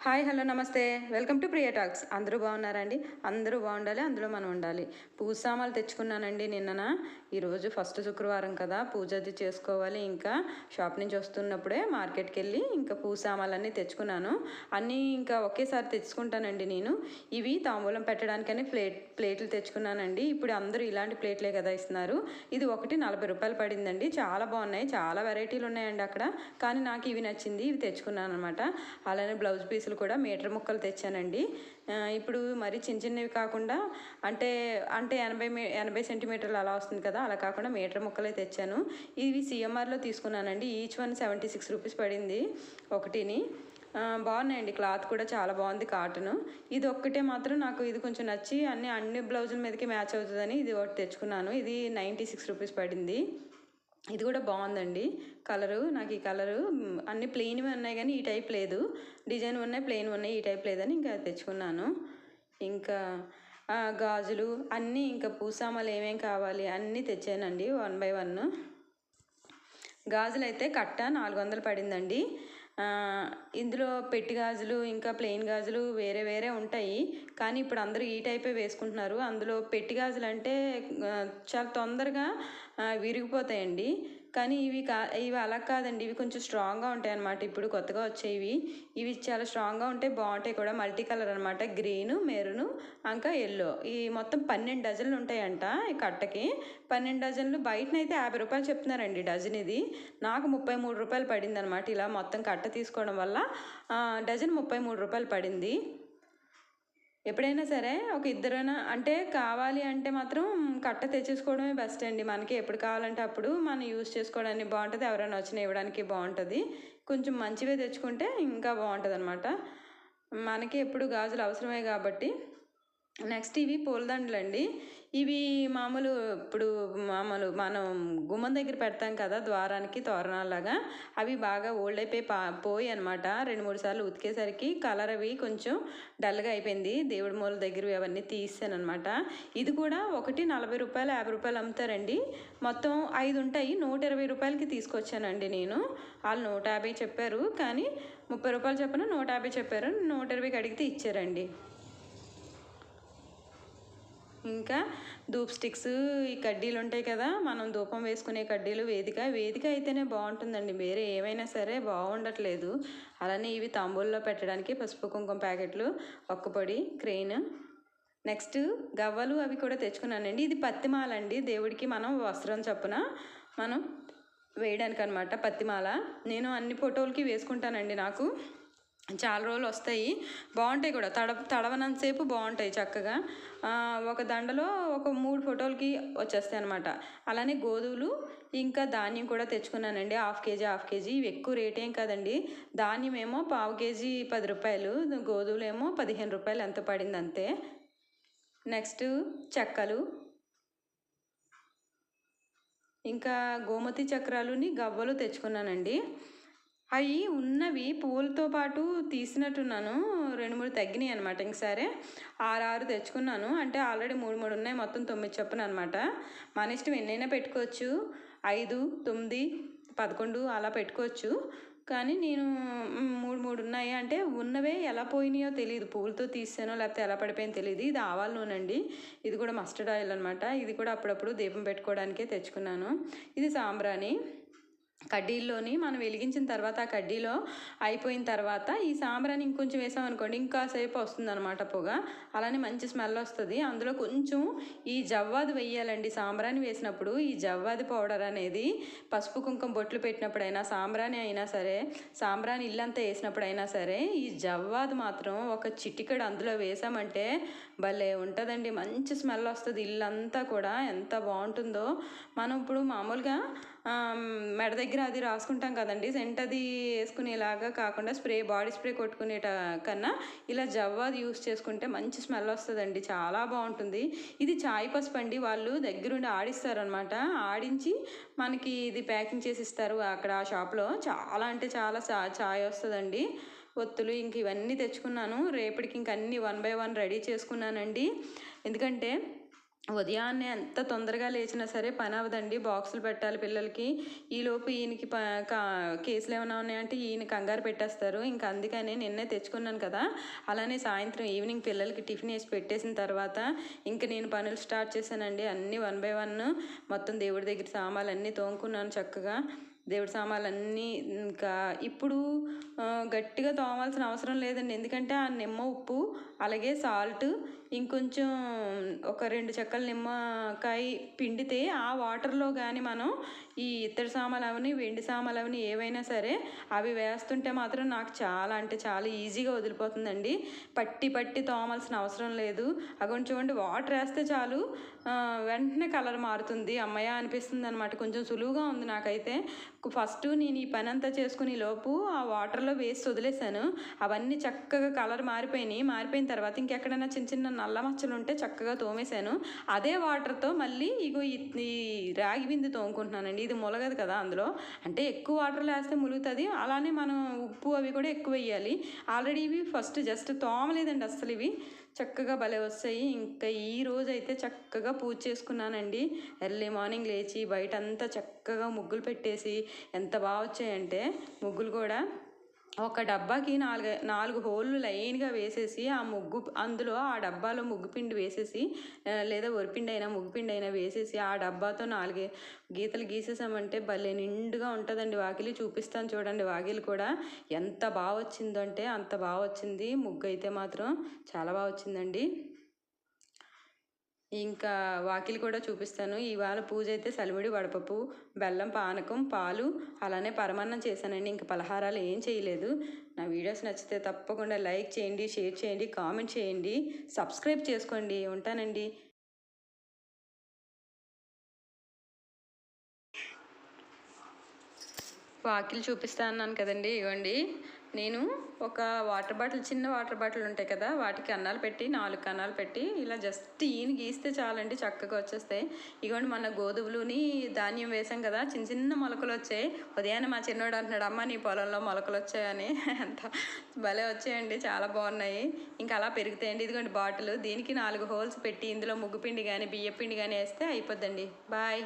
Hi hello నమస్తే welcome to Priya talks. అందరూ బాగున్నారండి? అందరూ బాగుండాలి, అందులో మనం ఉండాలి. పూజ సామాన్లు తెచ్చుకున్నానండి నిన్నన. ఈరోజు ఫస్ట్ శుక్రవారం కదా, పూజ అది చేసుకోవాలి. ఇంకా షాప్ నుంచి వస్తున్నప్పుడే మార్కెట్కి వెళ్ళి ఇంకా పూజ సామాన్లన్నీ తెచ్చుకున్నాను. అన్నీ ఇంకా ఒకేసారి తెచ్చుకుంటానండి నేను. ఇవి తాంబూలం పెట్టడానికని ప్లేట్లు తెచ్చుకున్నానండి. ఇప్పుడు అందరూ ఇలాంటి ప్లేట్లే కదా ఇస్తున్నారు. ఇది ఒకటి 40 రూపాయలు పడిందండి. చాలా బాగున్నాయి, చాలా వెరైటీలు ఉన్నాయండి అక్కడ. కానీ నాకు ఇవి నచ్చింది, ఇవి తెచ్చుకున్నాను అనమాట. అలానే బ్లౌజ్ పీసులు కూడా మీటర్ ముక్కలు తెచ్చానండి. ఇప్పుడు మరి చిన్న చిన్నవి కాకుండా అంటే అంటే 80 సెంటీమీటర్లు అలా వస్తుంది కదా, అలా కాకుండా మీటర్ ముక్కలే తెచ్చాను. ఇవి సిఎంఆర్లో తీసుకున్నానండి. ఈచ్ వన్ 76 రూపీస్ పడింది ఒకటిని. బాగున్నాయండి, క్లాత్ కూడా చాలా బాగుంది, కాటను. ఇది ఒక్కటే మాత్రం నాకు ఇది కొంచెం నచ్చి అన్ని బ్లౌజుల మీదకి మ్యాచ్ అవుతుందని ఇది ఒకటి తెచ్చుకున్నాను. ఇది 96 రూపీస్ పడింది. ఇది కూడా బాగుందండి కలరు. నాకు ఈ కలరు అన్ని ప్లెయిన్వి ఉన్నాయి కానీ ఈ టైప్ లేదు. డిజైన్ ఉన్నాయి, ప్లెయిన్ ఉన్నాయి, ఈ టైప్ లేదని ఇంకా తెచ్చుకున్నాను. ఇంకా గాజులు అన్నీ ఇంకా పూసామాలు ఏమేమి కావాలి అన్నీ తెచ్చానండి 1 బై 1. గాజులు అయితే కట్ట 400 పడిందండి. ఇందులో పెట్టి గాజులు ఇంకా ప్లెయిన్ గాజులు వేరే వేరే ఉంటాయి. కానీ ఇప్పుడు అందరూ ఈ టైపే వేసుకుంటున్నారు. అందులో పెట్టి గాజులు అంటే చాలా తొందరగా విరిగిపోతాయండి. కానీ ఇవి అలా కాదండి, ఇవి కొంచెం స్ట్రాంగ్గా ఉంటాయి అన్నమాట. ఇప్పుడు కొత్తగా వచ్చేవి ఇవి చాలా స్ట్రాంగ్గా ఉంటాయి, బాగుంటాయి కూడా. మల్టీ కలర్ అనమాట, గ్రీను, మెరూను, ఇంకా ఎల్లో. ఈ మొత్తం 12 డజన్లు ఉంటాయంట ఈ కట్టకి. 12 డజన్లు బయటనైతే 50 రూపాయలు చెప్తున్నారండి డజన్. ఇది నాకు 33 రూపాయలు పడింది అనమాట. ఇలా మొత్తం కట్ట తీసుకోవడం వల్ల డజన్ 33 రూపాయలు పడింది. ఎప్పుడైనా సరే ఒక ఇద్దరైనా అంటే కావాలి అంటే మాత్రం కట్ట తెచ్చేసుకోవడమే బెస్ట్ అండి. మనకి ఎప్పుడు కావాలంటే అప్పుడు మనం యూజ్ చేసుకోవడానికి బాగుంటుంది, ఎవరైనా వచ్చినా ఇవ్వడానికి బాగుంటుంది. కొంచెం మంచివే తెచ్చుకుంటే ఇంకా బాగుంటుంది అనమాట. మనకి ఎప్పుడు గాజులు అవసరమే కాబట్టి. నెక్స్ట్ ఇవి పూలదండలండి. ఇవి ఇప్పుడు మనం గుమ్మం దగ్గర పెడతాం కదా ద్వారానికి తోరణాలాగా, అవి బాగా ఓల్డ్ అయిపోయి పోయి అనమాట. 2-3 సార్లు ఉతికేసరికి కలర్ అవి కొంచెం డల్గా అయిపోయింది. దేవుడి మూల దగ్గర అవన్నీ తీసాను అనమాట. ఇది కూడా ఒకటి 40 రూపాయలు 50 రూపాయలు అమ్ముతారండి. మొత్తం 5 ఉంటాయి. 120 రూపాయలకి తీసుకొచ్చానండి నేను. వాళ్ళు 150 చెప్పారు కానీ 30 రూపాయలు చెప్పిన 150 చెప్పారు. 120కి అడిగితే ఇచ్చారండి. ఇంకా ధూప్ స్టిక్స్, ఈ కడ్డీలు ఉంటాయి కదా, మనం ధూపం వేసుకునే కడ్డీలు. వేదిక అయితేనే బాగుంటుందండి, వేరే ఏమైనా సరే బాగుండట్లేదు. అలానే ఇవి తాంబూల్లో పెట్టడానికి పసుపు కుంకుమ ప్యాకెట్లు, ఒక్కపొడి, క్రెయిన్. నెక్స్ట్ గవ్వలు అవి కూడా తెచ్చుకున్నానండి. ఇది పత్తిమాల అండి, దేవుడికి మనం వస్త్రం చప్పున మనం వేయడానికి అనమాట పత్తిమాల. నేను అన్ని ఫోటోలకి వేసుకుంటానండి. నాకు చాలా రోజులు వస్తాయి, బాగుంటాయి కూడా. తడవనంతసేపు బాగుంటాయి చక్కగా. ఒక దండలో ఒక 3 ఫోటోలకి వచ్చేస్తాయి అనమాట. అలానే గోధుమలు ఇంకా ధాన్యం కూడా తెచ్చుకున్నానండి. Half KG. ఇవి ఎక్కువ రేట్ ఏం కాదండి. ధాన్యం ఏమో పావు కేజీ 10 రూపాయలు, గోధుమలు ఏమో 15 రూపాయలు ఎంత పడింది అంతే. నెక్స్ట్ చెక్కలు, ఇంకా గోమతి చక్రాలుని గవ్వలు తెచ్చుకున్నానండి. అవి ఉన్నవి పువ్వులతో పాటు తీసినట్టున్నాను, 2-3 తగ్గినాయి అనమాట. ఇంక సరే 6 తెచ్చుకున్నాను. అంటే ఆల్రెడీ 3 ఉన్నాయి, మొత్తం 9 చొప్పున అనమాట. మన ఇష్టం ఎన్నైనా పెట్టుకోవచ్చు, 5, 9, 11 అలా పెట్టుకోవచ్చు. కానీ నేను 3 ఉన్నాయి. అంటే ఉన్నవే ఎలా పోయినాయో తెలియదు, పువ్వులతో తీసానో లేకపోతే ఎలా పడిపోయిందో తెలియదు. ఇది ఆవాల నూనె అండి, ఇది కూడా మస్టర్డ్ ఆయిల్ అనమాట. ఇది కూడా అప్పుడప్పుడు దీపం పెట్టుకోవడానికే తెచ్చుకున్నాను. ఇది సాంబ్రాణి. కడ్డీల్లోని మనం వెలిగించిన తర్వాత ఆ కడ్డీలో అయిపోయిన తర్వాత ఈ సాంబ్రాన్ని ఇంకొంచెం వేసామనుకోండి ఇంకాసేపు వస్తుంది అనమాట పొగ. అలానే మంచి స్మెల్ వస్తుంది. అందులో కొంచెం ఈ జవ్వాది వేయాలండి. సాంబ్రాన్ని వేసినప్పుడు ఈ జవ్వాది పౌడర్ అనేది పసుపు కుంకుమ బొట్లు పెట్టినప్పుడైనా, సాంబ్రాన్ని అయినా సరే, సాంబ్రాన్ని ఇల్లంతా వేసినప్పుడైనా సరే, ఈ జవ్వాది మాత్రం ఒక చిటికెడు అందులో వేసామంటే భలే ఉంటుందండి. మంచి స్మెల్ వస్తుంది ఇల్లంతా కూడా, ఎంత బాగుంటుందో. మనం ఇప్పుడు మామూలుగా మెడ దగ్గర అది రాసుకుంటాం కదండి, సెంట్ అది వేసుకునేలాగా కాకుండా బాడీ స్ప్రే కొట్టుకునే కన్నా ఇలా జవ్వాది యూస్ చేసుకుంటే మంచి స్మెల్ వస్తుందండి, చాలా బాగుంటుంది. ఇది చాయ్ పసుపు అండి. వాళ్ళు దగ్గరుండి ఆడిస్తారనమాట. ఆడించి మనకి ఇది ప్యాకింగ్ చేసి ఇస్తారు అక్కడ ఆ షాప్లో. చాలా అంటే చాలా చాయ్ వస్తుందండి. ఒత్తులు ఇంక ఇవన్నీ తెచ్చుకున్నాను. రేపటికి ఇంక అన్నీ 1 బై 1 రెడీ చేసుకున్నానండి. ఎందుకంటే ఉదయాన్నే ఎంత తొందరగా లేచినా సరే పని అవ్వదండి. బాక్సులు పెట్టాలి పిల్లలకి. ఈలోపు ఈయనకి కేసులు ఏమైనా ఉన్నాయంటే ఈయన కంగారు పెట్టేస్తారు. ఇంకా అందుకని నిన్నే తెచ్చుకున్నాను కదా, అలానే సాయంత్రం ఈవినింగ్ పిల్లలకి టిఫిన్ వేసి పెట్టేసిన తర్వాత ఇంక నేను పనులు స్టార్ట్ చేశానండి. అన్నీ 1 బై 1 మొత్తం దేవుడి దగ్గర సామాన్లు అన్నీ తోముకున్నాను చక్కగా. దేవుడి సామాన్లన్నీ ఇంకా ఇప్పుడు గట్టిగా తోమాల్సిన అవసరం లేదండి. ఎందుకంటే ఆ నిమ్మ ఉప్పు, అలాగే సాల్ట్, ఇంకొంచెం ఒక 2 చెక్కల నిమ్మకాయ పిండితే ఆ వాటర్లో కానీ మనం ఈ ఇత్తడి సామాన్లు అవని, వెండి సామాన్లు అవని ఏవైనా సరే అవి వేస్తుంటే మాత్రం నాకు చాలా అంటే చాలా ఈజీగా వదిలిపోతుందండి. పట్టి పట్టి తోమాల్సిన అవసరం లేదు. అగోండి చూడండి, వాటర్ వేస్తే చాలు వెంటనే కలర్ మారుతుంది. అమ్మయ్య అనిపిస్తుంది అనమాట. కొంచెం సులువుగా ఉంది నాకైతే. ఫస్ట్ నేను ఈ పని అంతా చేసుకుని లోపు ఆ వాటర్లో వేసి వదిలేసాను. అవన్నీ చక్కగా కలర్ మారిపోయినాయి. మారిపోయిన తర్వాత ఇంకెక్కడైనా చిన్న చిన్న నల్ల మచ్చలు ఉంటే చక్కగా తోమేశాను. అదే వాటర్తో మళ్ళీ ఇగో ఈ రాగి బిందె తోముకుంటున్నానండి. ఇది ములగదు కదా అందులో, అంటే ఎక్కువ వాటర్లో వేస్తే ములుగుతుంది. అలానే మనం ఉప్పు అవి కూడా ఎక్కువ వేయాలి. ఆల్రెడీ ఇవి ఫస్ట్ జస్ట్ తోమలేదండి అస్సలు. ఇవి చక్కగా భలే వస్తాయి. ఇంకా ఈ రోజు అయితే చక్కగా పూజ చేసుకున్నానండి. ఎర్లీ మార్నింగ్ లేచి బయట అంతా చక్కగా ముగ్గులు పెట్టేసి ఎంత బాగా వచ్చాయంటే ముగ్గులు కూడా. ఒక డబ్బాకి 4 హోళ్ళు లైన్గా వేసేసి ఆ ముగ్గు అందులో ఆ డబ్బాలో ముగ్గుపిండి వేసేసి లేదా వరిపిండి అయినా ముగ్గుపిండి అయినా వేసేసి ఆ డబ్బాతో 4 గీతలు గీసేసామంటే భలే నిండుగా ఉంటుందండి వాకిలి. చూపిస్తాను చూడండి. వాకిలి కూడా ఎంత బాగా వచ్చిందో అంటే అంత బాగా వచ్చింది. ముగ్గు అయితే మాత్రం చాలా బాగా వచ్చిందండి. ఇంకా వాకిలి కూడా చూపిస్తాను. ఇవాళ పూజ అయితే సలివిడి వడపప్పు, బెల్లం పానకం, పాలు, అలానే పరమాన్నం చేశానండి. ఇంక పలహారాలు ఏం చేయలేదు. నా వీడియోస్ నచ్చితే తప్పకుండా లైక్ చేయండి, షేర్ చేయండి, కామెంట్ చేయండి, సబ్స్క్రైబ్ చేసుకోండి. ఉంటానండి. వాకిలి చూపిస్తా అన్నాను కదండి. ఇవ్వండి, నేను ఒక వాటర్ బాటిల్, చిన్న వాటర్ బాటిల్ ఉంటాయి కదా, వాటికి అన్నాలు పెట్టి 4 కన్నాలు పెట్టి ఇలా జస్ట్ ఈయన గీస్తే చాలండి చక్కగా వచ్చేస్తాయి. ఇవ్వండి, మన గోధుమలుని ధాన్యం వేసాం కదా, చిన్న చిన్న మొలకలు వచ్చాయి. ఉదయాన్నే మా చిన్నోడు అంటున్నాడు, అమ్మ నీ పొలంలో మొలకలు వచ్చాయని. అంత భలే వచ్చాయండి, చాలా బాగున్నాయి. ఇంకా అలా పెరుగుతాయండి. ఇదిగోండి బాటిల్, దీనికి 4 హోల్స్ పెట్టి ఇందులో ముగ్గుపిండి కానీ బియ్యపిండి కానీ వేస్తే అయిపోద్దండి. బాయ్.